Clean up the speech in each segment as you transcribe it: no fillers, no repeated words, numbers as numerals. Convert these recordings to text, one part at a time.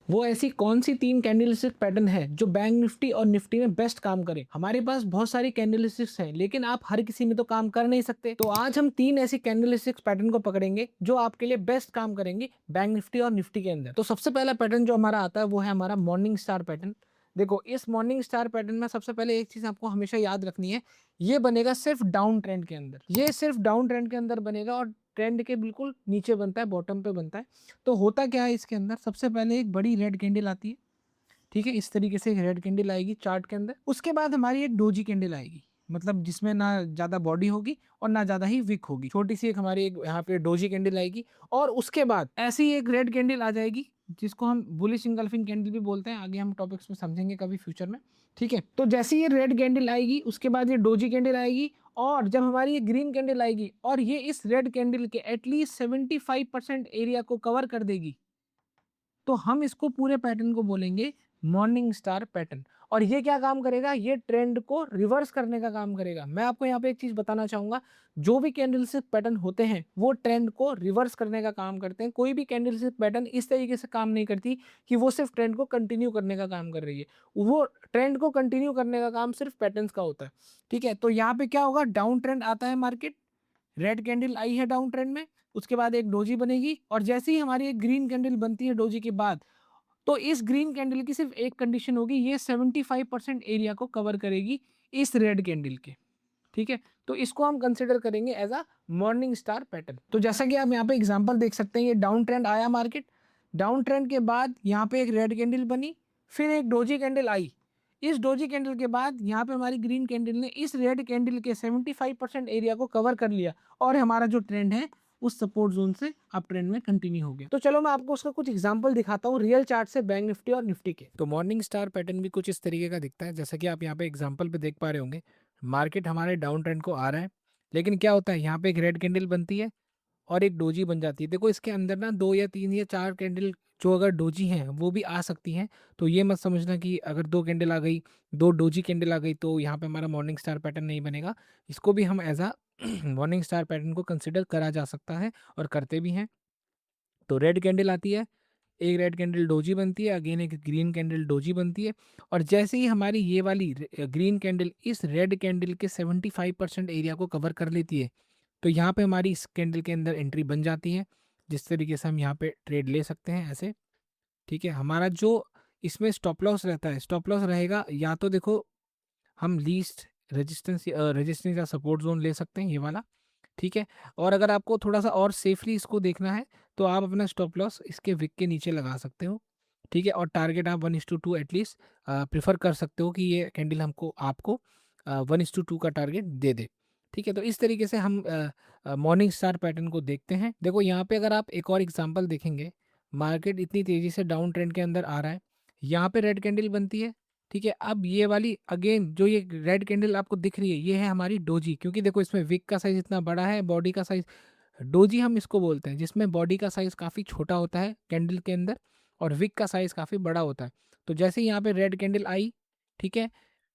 वो ऐसी कौन सी 3 कैंडलस्टिक पैटर्न है जो बैंक निफ्टी और निफ्टी में बेस्ट काम करे। हमारे पास बहुत सारी कैंडलस्टिक्स हैं, लेकिन आप हर किसी में तो काम कर नहीं सकते। तो आज हम 3 ऐसी कैंडलस्टिक्स पैटर्न को पकड़ेंगे जो आपके लिए बेस्ट काम करेंगे बैंक निफ्टी और निफ्टी के अंदर। तो सबसे पहला पैटर्न जो हमारा आता है वो है हमारा मॉर्निंग स्टार पैटर्न। देखो, इस मॉर्निंग स्टार पैटर्न में सबसे पहले एक चीज आपको हमेशा याद रखनी है, ये बनेगा सिर्फ डाउन ट्रेंड के अंदर। ये सिर्फ डाउन ट्रेंड के अंदर बनेगा और ट्रेंड के बिल्कुल नीचे बनता है, बॉटम पे बनता है। तो होता क्या है इसके अंदर, सबसे पहले एक बड़ी रेड कैंडल आती है, ठीक है, इस तरीके से एक रेड कैंडल आएगी चार्ट के अंदर। उसके बाद हमारी एक डोजी कैंडल आएगी, मतलब जिसमें ना ज्यादा बॉडी होगी और ना ज्यादा ही वीक होगी, छोटी सी एक हमारी एक यहाँ पे डोजी कैंडल आएगी। और उसके बाद ऐसी एक रेड कैंडल आ जाएगी जिसको हम बुलिश इंगल्फिंग कैंडल भी बोलते हैं, आगे हम टॉपिक्स में समझेंगे कभी फ्यूचर में, ठीक है। तो जैसे ये रेड कैंडल आएगी उसके बाद ये डोजी कैंडल आएगी, और जब हमारी ये ग्रीन कैंडल आएगी और ये इस रेड कैंडल के एटलीस्ट 75% एरिया को कवर कर देगी, तो हम इसको पूरे पैटर्न को बोलेंगे मॉर्निंग स्टार पैटर्न। और ये क्या काम करेगा, ये ट्रेंड को रिवर्स करने का काम करेगा। मैं आपको यहाँ पे एक चीज बताना चाहूंगा, जो भी कैंडलस्टिक पैटर्न होते हैं वो ट्रेंड को रिवर्स करने का काम करते हैं। कोई भी कैंडलस्टिक पैटर्न इस तरीके से काम नहीं करती कि वो सिर्फ ट्रेंड को कंटिन्यू करने का काम कर रही है। वो ट्रेंड को कंटिन्यू करने का काम सिर्फ पैटर्न्स का होता है, ठीक है। तो यहाँ पे क्या होगा, डाउन ट्रेंड आता है मार्केट, रेड कैंडल आई है डाउन ट्रेंड में, उसके बाद एक डोजी बनेगी, और जैसे ही हमारी एक ग्रीन कैंडल बनती है डोजी के बाद, तो इस ग्रीन कैंडल की सिर्फ एक कंडीशन होगी, ये 75% एरिया को कवर करेगी इस रेड कैंडल के, ठीक है। तो इसको हम कंसिडर करेंगे as a morning star pattern. तो जैसा कि आप यहाँ पे एग्जांपल देख सकते हैं, ये डाउन ट्रेंड आया मार्केट, डाउन ट्रेंड के बाद यहाँ पे एक रेड कैंडल बनी, फिर एक डोजी कैंडल आई, इस डोजी कैंडल के बाद यहाँ पे हमारी ग्रीन कैंडल ने इस रेड कैंडल के 75% एरिया को कवर कर लिया, और हमारा जो ट्रेंड है उस सपोर्ट जोन से अप ट्रेंड में कंटिन्यू हो गया। तो चलो मैं आपको उसका कुछ एग्जांपल दिखाता हूँ रियल चार्ट से, बैंक निफ्टी और निफ्टी के। तो मॉर्निंग स्टार पैटर्न भी कुछ इस तरीके का दिखता है, जैसा कि आप यहाँ पे एग्जांपल पे देख पा रहे होंगे। मार्केट हमारे डाउन ट्रेंड को आ रहा है, लेकिन क्या होता है, यहाँ पे एक रेड कैंडल बनती है और एक डोजी बन जाती है। देखो, इसके अंदर ना 2 या 3 या 4 कैंडल जो अगर डोजी हैं वो भी आ सकती हैं। तो ये मत समझना कि अगर 2 कैंडल आ गई, 2 डोजी कैंडल आ गई तो यहाँ पे हमारा मॉर्निंग स्टार पैटर्न नहीं बनेगा। इसको भी हम as a morning star pattern को कंसिडर करा जा सकता है, और करते भी हैं। तो रेड कैंडल आती है, एक रेड कैंडल डोजी बनती है, अगेन एक ग्रीन कैंडल डोजी बनती है, और जैसे ही हमारी ये वाली ग्रीन कैंडल इस रेड कैंडल के 75% एरिया को कवर कर लेती है, तो यहाँ पे हमारी इस कैंडल के अंदर एंट्री बन जाती है, जिस तरीके से हम यहाँ पे ट्रेड ले सकते हैं ऐसे, ठीक है। हमारा जो इसमें स्टॉप लॉस रहता है, स्टॉप लॉस रहेगा या तो देखो हम लीस्ट रेजिस्टेंस या सपोर्ट जोन ले सकते हैं, ये वाला, ठीक है। और अगर आपको थोड़ा सा और सेफली इसको देखना है तो आप अपना स्टॉप लॉस इसके विक के नीचे लगा सकते हो, ठीक है। और टारगेट आप 1:2 एटलीस्ट प्रिफर कर सकते हो कि ये कैंडल हमको आपको 1:2 का टारगेट दे दे, ठीक है। तो इस तरीके से हम मॉर्निंग स्टार पैटर्न को देखते हैं। देखो यहाँ पे अगर आप एक और एग्जांपल देखेंगे, मार्केट इतनी तेजी से डाउन ट्रेंड के अंदर आ रहा है, यहाँ पे रेड कैंडल बनती है, ठीक है। अब ये वाली अगेन जो ये रेड कैंडल आपको दिख रही है, ये है हमारी डोजी, क्योंकि देखो इसमें विक का साइज इतना बड़ा है, बॉडी का साइज, डोजी हम इसको बोलते हैं जिसमें बॉडी का साइज काफ़ी छोटा होता है कैंडल के अंदर, और विक का साइज काफ़ी बड़ा होता है। तो जैसे ही यहाँ पे रेड कैंडल आई, ठीक है,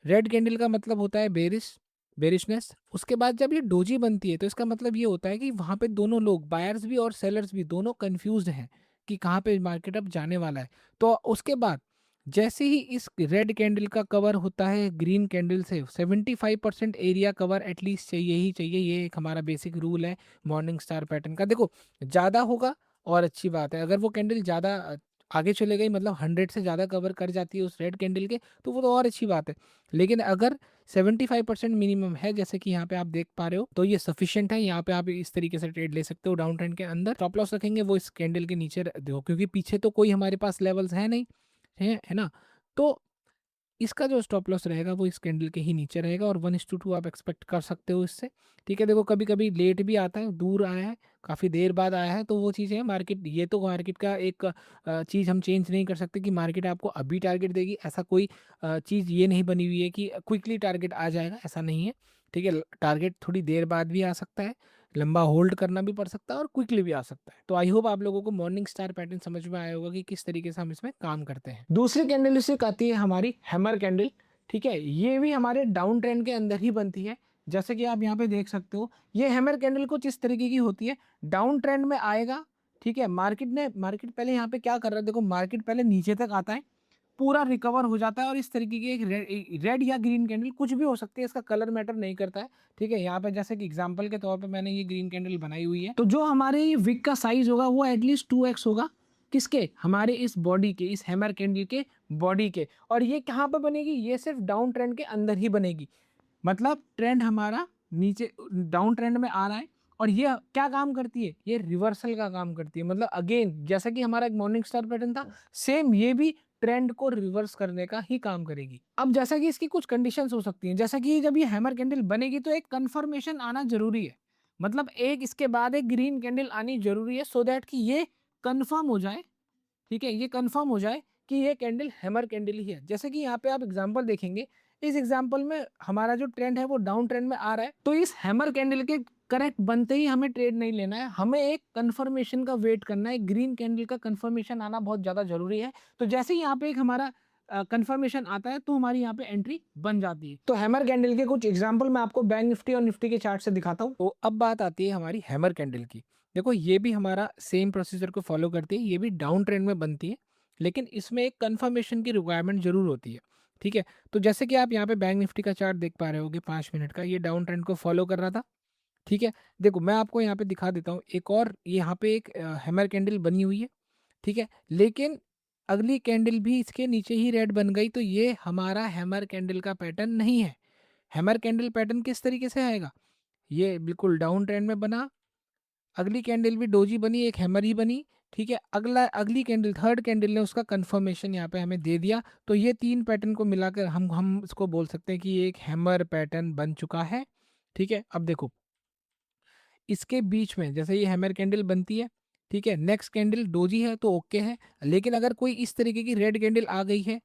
रेड कैंडल का मतलब होता है बेरिशनेस। उसके बाद जब ये डोजी बनती है तो इसका मतलब ये होता है कि वहाँ पे दोनों लोग, बायर्स भी और सेलर्स भी, दोनों कंफ्यूज्ड हैं कि कहाँ पे मार्केट अब जाने वाला है। तो उसके बाद जैसे ही इस रेड कैंडल का कवर होता है ग्रीन कैंडल से, 75% एरिया कवर एटलीस्ट चाहिए ही चाहिए, ये एक हमारा बेसिक रूल है मॉर्निंग स्टार पैटर्न का। देखो, ज़्यादा होगा और अच्छी बात है, अगर वो कैंडल ज़्यादा आगे चले गई, मतलब 100 से ज़्यादा कवर कर जाती है उस रेड कैंडल के, तो वो तो और अच्छी बात है। लेकिन अगर 75% मिनिमम है, जैसे कि यहाँ पे आप देख पा रहे हो, तो ये सफिशिएंट है। यहाँ पे आप इस तरीके से ट्रेड ले सकते हो डाउन ट्रेंड के अंदर। स्टॉप लॉस रखेंगे वो इस कैंडल के नीचे देखो, क्योंकि पीछे तो कोई हमारे पास लेवल्स है नहीं, है ना। तो इसका जो स्टॉप लॉस रहेगा वो इस कैंडल के ही नीचे रहेगा, और 1:2 आप एक्सपेक्ट कर सकते हो इससे, ठीक है। देखो, कभी कभी लेट भी आता है, दूर आया है, काफ़ी देर बाद आया है, तो वो चीज़ है मार्केट, ये तो मार्केट का एक चीज़ हम चेंज नहीं कर सकते कि मार्केट आपको अभी टारगेट देगी, ऐसा कोई चीज़ ये नहीं बनी हुई है कि क्विकली टारगेट आ जाएगा, ऐसा नहीं है, ठीक है। टारगेट थोड़ी देर बाद भी आ सकता है, लंबा होल्ड करना भी पड़ सकता है, और क्विकली भी आ सकता है। तो आई होप आप लोगों को मॉर्निंग स्टार पैटर्न समझ में आया होगा कि किस तरीके से हम इसमें काम करते हैं। दूसरी कैंडल स्टिक आती है हमारी हैमर कैंडल, ठीक है। ये भी हमारे डाउन ट्रेंड के अंदर ही बनती है, जैसे कि आप यहाँ पे देख सकते हो। ये हैमर कैंडल कुछ इस तरीके की होती है, डाउन ट्रेंड में आएगा, ठीक है, मार्केट पहले यहाँ पे क्या कर रहा है, देखो मार्केट पहले नीचे तक आता है, पूरा रिकवर हो जाता है और इस तरीके की एक रेड या ग्रीन कैंडल कुछ भी हो सकती है, इसका कलर मैटर नहीं करता है। ठीक है, यहाँ पे जैसे कि एग्जांपल के तौर पे मैंने ये ग्रीन कैंडल बनाई हुई है, तो जो हमारे ये विक का साइज होगा वो एटलीस्ट 2x होगा, किसके, हमारे इस बॉडी के, इस हैमर कैंडल के बॉडी के। और ये कहाँ पे बनेगी, ये सिर्फ डाउन ट्रेंड के अंदर ही बनेगी, मतलब ट्रेंड हमारा नीचे डाउन ट्रेंड में आ रहा है और ये क्या काम करती है, ये रिवर्सल का काम करती है। मतलब अगेन जैसा कि हमारा एक मॉर्निंग स्टार पैटर्न था, सेम ये भी ट्रेंड को रिवर्स करने का ही काम करेगी। अब जैसा कि इसकी कुछ कंडीशंस हो सकती हैं, जैसा कि जब ये हैमर कैंडल बनेगी तो एक कंफर्मेशन आना जरूरी है, मतलब एक इसके बाद एक ग्रीन कैंडल आनी जरूरी है, सो दैट कि ये कंफर्म हो जाए। ठीक है, ये कंफर्म हो जाए कि ये कैंडल हैमर कैंडल ही है। जैसे कि यहाँ पे आप एग्जांपल देखेंगे, इस एग्जांपल में हमारा जो ट्रेंड है वो डाउन ट्रेंड में आ रहा है, तो इस हैमर कैंडल के करेक्ट बनते ही हमें ट्रेड नहीं लेना है, हमें एक कंफर्मेशन का वेट करना है, ग्रीन कैंडल का कंफर्मेशन आना बहुत ज़्यादा जरूरी है। तो जैसे ही यहाँ पे एक हमारा कंफर्मेशन आता है तो हमारी यहाँ पे एंट्री बन जाती है। तो हैमर कैंडल के कुछ एग्जांपल मैं आपको बैंक निफ्टी और निफ्टी के चार्ट से दिखाता हूँ। तो अब बात आती है हमारी हैमर कैंडल की। देखो ये भी हमारा सेम प्रोसीजर को फॉलो करती है, ये भी डाउन ट्रेंड में बनती है, लेकिन इसमें एक कंफर्मेशन की रिक्वायरमेंट जरूर होती है। ठीक है, तो जैसे कि आप यहाँ पे बैंक निफ्टी का चार्ट देख पा रहे होगे 5 मिनट का, ये डाउन ट्रेंड को फॉलो कर रहा था। ठीक है, देखो मैं आपको यहाँ पे दिखा देता हूँ, एक और यहाँ पे एक हैमर कैंडल बनी हुई है। ठीक है, लेकिन अगली कैंडल भी इसके नीचे ही रेड बन गई, तो ये हमारा हैमर कैंडल का पैटर्न नहीं है। हैमर कैंडल पैटर्न किस तरीके से आएगा, ये बिल्कुल डाउन ट्रेंड में बना, अगली कैंडल भी डोजी बनी, एक हैमर ही बनी। ठीक है, अगली कैंडल थर्ड कैंडल ने उसका कंफर्मेशन यहाँ पे हमें दे दिया, तो ये तीन पैटर्न को मिलाकर हम इसको बोल सकते हैं कि ये एक हैमर पैटर्न बन चुका है। ठीक है, अब देखो इसके बीच में जैसे ये हैमर कैंडल बनती है, ठीक है, नेक्स्ट कैंडल डोजी है तो ओके है, लेकिन अगर कोई इस तरीके की रेड कैंडल आ गई है,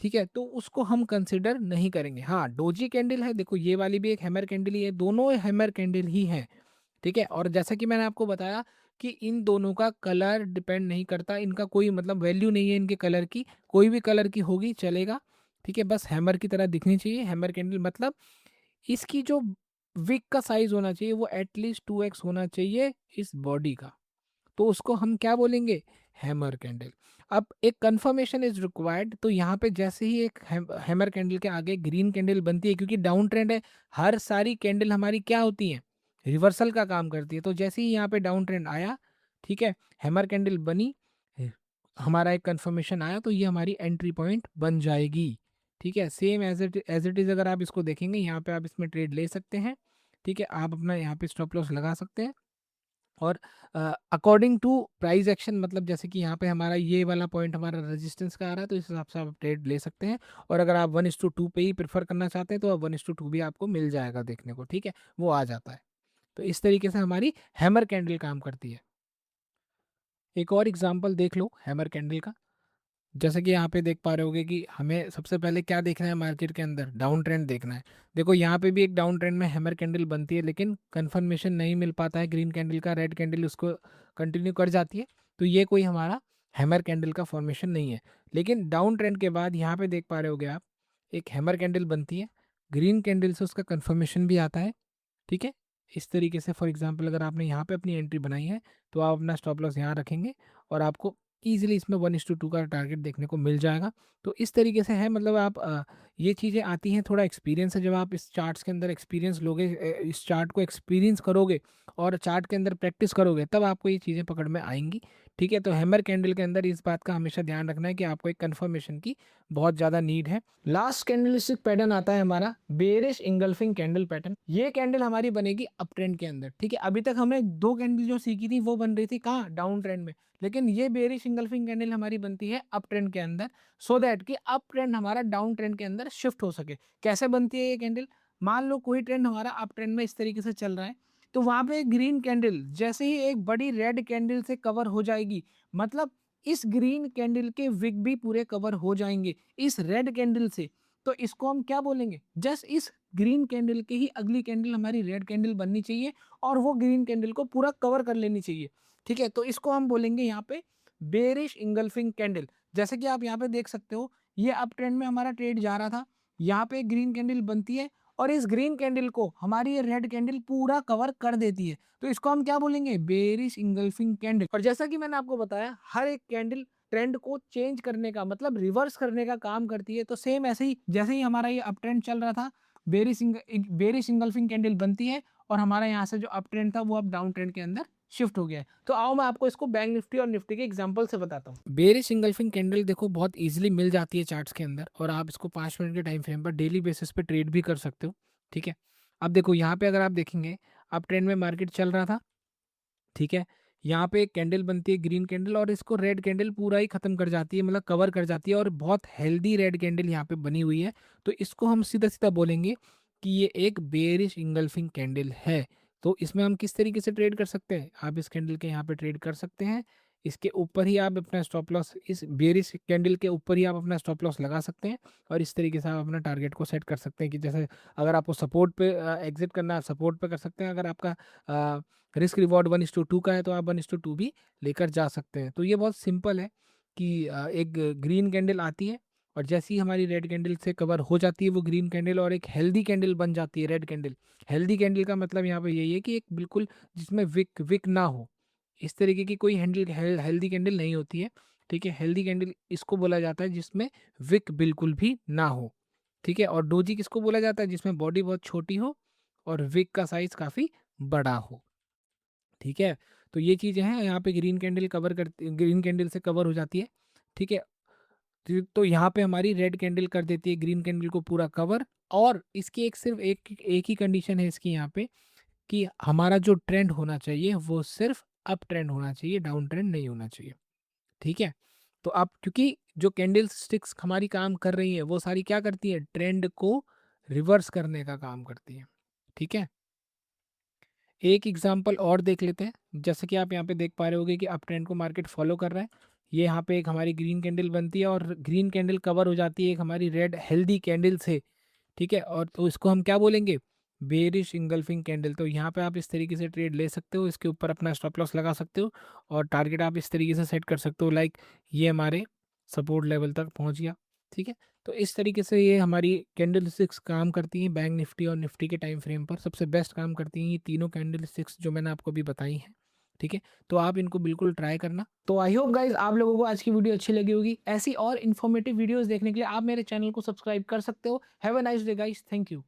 ठीक है, तो उसको हम कंसिडर नहीं करेंगे। हाँ, डोजी कैंडल है, देखो ये वाली भी एक हैमर कैंडल ही है, दोनों हैमर कैंडल ही है। ठीक है, और जैसा कि मैंने आपको बताया कि इन दोनों का कलर डिपेंड नहीं करता, इनका कोई मतलब वैल्यू नहीं है इनके कलर की, कोई भी कलर की होगी चलेगा। ठीक है, बस हैमर की तरह दिखनी चाहिए हैमर कैंडल, मतलब इसकी जो विक का साइज होना चाहिए वो एटलीस्ट 2x होना चाहिए इस बॉडी का, तो उसको हम क्या बोलेंगे, हैमर कैंडल। अब एक कंफर्मेशन इज रिक्वायर्ड, तो यहाँ पे जैसे ही एक हैमर कैंडल के आगे ग्रीन कैंडल बनती है, क्योंकि डाउन ट्रेंड है, हर सारी कैंडल हमारी क्या होती है, रिवर्सल का काम करती है। तो जैसे ही यहाँ पे डाउन ट्रेंड आया, ठीक है, हैमर कैंडल बनी, हमारा एक कंफर्मेशन आया, तो ये हमारी एंट्री पॉइंट बन जाएगी। ठीक है, सेम एज इट इज़ अगर आप इसको देखेंगे, यहाँ पे आप इसमें ट्रेड ले सकते हैं। ठीक है, आप अपना यहाँ पे स्टॉप लॉस लगा सकते हैं, और अकॉर्डिंग टू प्राइस एक्शन, मतलब जैसे कि यहाँ पे हमारा ये वाला पॉइंट हमारा रेजिस्टेंस का आ रहा है, तो इस हिसाब से आप ट्रेड ले सकते हैं। और अगर आप 1:2 पे ही प्रेफर करना चाहते हैं तो आप 1:2 भी आपको मिल जाएगा देखने को। ठीक है, वो आ जाता है। तो इस तरीके से हमारी हैमर कैंडल काम करती है। एक और एग्जांपल देख लो हैमर कैंडल का। जैसे कि यहाँ पे देख पा रहे होगे कि हमें सबसे पहले क्या देखना है, मार्केट के अंदर डाउन ट्रेंड देखना है। देखो यहाँ पे भी एक डाउन ट्रेंड में हैमर कैंडल बनती है, लेकिन कंफर्मेशन नहीं मिल पाता है ग्रीन कैंडल का, रेड कैंडल उसको कंटिन्यू कर जाती है, तो ये कोई हमारा हैमर कैंडल का फॉर्मेशन नहीं है। लेकिन डाउन ट्रेंड के बाद यहाँ पे देख पा रहे होगे आप, एक हैमर कैंडल बनती है, ग्रीन कैंडल से उसका कन्फर्मेशन भी आता है। ठीक है, इस तरीके से फॉर एग्जांपल अगर आपने यहाँ पे अपनी एंट्री बनाई है, तो आप अपना स्टॉप लॉस यहाँ रखेंगे और आपको ईजिली इसमें 1:2 का टारगेट देखने को मिल जाएगा। तो इस तरीके से है, मतलब आप ये चीज़ें आती हैं, थोड़ा एक्सपीरियंस है, जब आप इस चार्ट्स के अंदर एक्सपीरियंस लोगे, इस चार्ट को एक्सपीरियंस करोगे और चार्ट के अंदर प्रैक्टिस करोगे, तब आपको ये चीज़ें पकड़ में आएंगी। ठीक है, तो हैमर कैंडल के अंदर इस बात का हमेशा ध्यान रखना है कि आपको एक कन्फर्मेशन की बहुत ज़्यादा नीड है। लास्ट कैंडलस्टिक पैटर्न आता है हमारा बेरिश इंगल्फिंग कैंडल पैटर्न। ये कैंडल हमारी बनेगी अप ट्रेंड के अंदर। ठीक है, अभी तक हमने दो कैंडल जो सीखी थी वो बन रही थी कहाँ, डाउन ट्रेंड में, लेकिन ये बेरिश इंगल्फिंग कैंडल हमारी बनती है अप ट्रेंड के अंदर, सो दैट कि अप ट्रेंड हमारा डाउन ट्रेंड के अंदर शिफ्ट हो सके। कैसे बनती है ये कैंडल, मान लो कोई ट्रेंड हमारा अप ट्रेंड में इस तरीके से चल रहा है, तो वहां पे ग्रीन कैंडल जैसे ही एक बड़ी रेड कैंडल से कवर हो जाएगी, मतलब इस ग्रीन कैंडल के विक भी पूरे कवर हो जाएंगे इस रेड कैंडल से, तो इसको हम क्या बोलेंगे, जस्ट इस ग्रीन कैंडल की ही अगली कैंडल हमारी रेड कैंडल बननी चाहिए और वो ग्रीन कैंडल को पूरा कवर कर लेनी चाहिए। ठीक है, तो इसको हम बोलेंगे यहाँ पे बेरिश इंगल्फिंग कैंडल। जैसे कि आप यहाँ पे देख सकते हो, ये अप ट्रेंड में हमारा ट्रेड जा रहा था, यहाँ पे ग्रीन कैंडल बनती है और इस ग्रीन कैंडल को हमारी ये रेड कैंडल पूरा कवर कर देती है। तो इसको हम क्या बोलेंगे? Bearish engulfing candle. और जैसा कि मैंने आपको बताया, हर एक कैंडल ट्रेंड को चेंज करने का मतलब रिवर्स करने का काम करती है। तो सेम ऐसे ही जैसे ही हमारा ये अप ट्रेंड चल रहा था, बेयरिश इंगल्फिंग कैंडल बनती है और हमारा यहाँ से जो अप ट्रेंड था वो अब डाउन ट्रेंड के अंदर शिफ्ट हो गया है। तो आओ मैं आपको इसको बैंक निफ्टी और निफ्टी के एग्जांपल से बताता हूँ। बेयरिश इंगल्फिंग कैंडल देखो बहुत इजीली मिल जाती है चार्ट्स के अंदर, और आप इसको 5 मिनट के टाइम फ्रेम पर डेली बेसिस पे ट्रेड भी कर सकते हो। ठीक है, अब देखो यहाँ पे अगर आप देखेंगे, अप ट्रेंड में मार्केट चल रहा था। ठीक है, यहाँ पे एक कैंडल बनती है ग्रीन कैंडल, और इसको रेड कैंडल पूरा ही खत्म कर जाती है, मतलब कवर कर जाती है, और बहुत हेल्दी रेड कैंडल यहाँ पे बनी हुई है। तो इसको हम सीधा सीधा बोलेंगे कि ये एक बेयरिश इंगल्फिंग कैंडल है। तो इसमें हम किस तरीके से ट्रेड कर सकते हैं? आप इस कैंडल के यहाँ पे ट्रेड कर सकते हैं, इसके ऊपर ही आप अपना स्टॉप लॉस, इस बेयरिश कैंडल के ऊपर ही आप अपना स्टॉप लॉस लगा सकते हैं, और इस तरीके से आप अपना टारगेट को सेट कर सकते हैं कि जैसे अगर आपको सपोर्ट पे एग्जिट करना है, सपोर्ट पे कर सकते हैं। अगर आपका रिस्क रिवॉर्ड 1:2 का है तो आप 1:2 भी लेकर जा सकते हैं। तो ये बहुत सिंपल है कि एक ग्रीन कैंडल आती है, और जैसे ही हमारी रेड कैंडल से कवर हो जाती है वो ग्रीन कैंडल, और एक हेल्दी कैंडल बन जाती है रेड कैंडल। हेल्दी कैंडल का मतलब यहाँ पे यही है कि एक बिल्कुल जिसमें विक विक ना हो, इस तरीके की कोई हेल्दी कैंडल नहीं होती है। ठीक है, हेल्दी कैंडल इसको बोला जाता है जिसमें विक बिल्कुल भी ना हो। ठीक है, और डोजी किसको बोला जाता है? जिसमें बॉडी बहुत छोटी हो और विक का साइज काफ़ी बड़ा हो। ठीक है, तो ये चीज़ें हैं, यहाँ पे ग्रीन कैंडल से कवर हो जाती है। ठीक है, तो यहाँ पे हमारी रेड कैंडल कर देती है ग्रीन कैंडल को पूरा कवर। और इसकी सिर्फ एक ही कंडीशन है इसकी यहाँ पे, कि हमारा जो ट्रेंड होना चाहिए वो सिर्फ अप ट्रेंड होना चाहिए, डाउन ट्रेंड नहीं होना चाहिए। ठीक है, तो अब क्योंकि जो कैंडल स्टिक्स हमारी काम कर रही है वो सारी क्या करती है? ट्रेंड को रिवर्स करने का काम करती है। ठीक है, एक एग्जांपल और देख लेते हैं। जैसे कि आप यहाँ पे देख पा रहे होगे कि अप ट्रेंड को मार्केट फॉलो कर रहा है। ये यहाँ पे एक हमारी ग्रीन कैंडल बनती है, और ग्रीन कैंडल कवर हो जाती है एक हमारी रेड हेल्दी कैंडल से। ठीक है, और तो इसको हम क्या बोलेंगे? Bearish engulfing candle. तो यहाँ पे आप इस तरीके से ट्रेड ले सकते हो, इसके ऊपर अपना स्टॉप लॉस लगा सकते हो, और टारगेट आप इस तरीके से सेट कर सकते हो, लाइक ये हमारे सपोर्ट लेवल तक पहुँच गया। ठीक है, तो इस तरीके से ये हमारी कैंडल स्टिक्स काम करती हैं बैंक निफ्टी और निफ्टी के टाइम फ्रेम पर। सबसे बेस्ट काम करती हैं ये तीनों कैंडल स्टिक्स जो मैंने आपको अभी बताई हैं। ठीक है, तो आप इनको बिल्कुल ट्राई करना। तो आई होप गाइज आप लोगों को आज की वीडियो अच्छी लगी होगी। ऐसी और इन्फॉर्मेटिव वीडियोस देखने के लिए आप मेरे चैनल को सब्सक्राइब कर सकते हो। Have a nice day guys, thank you.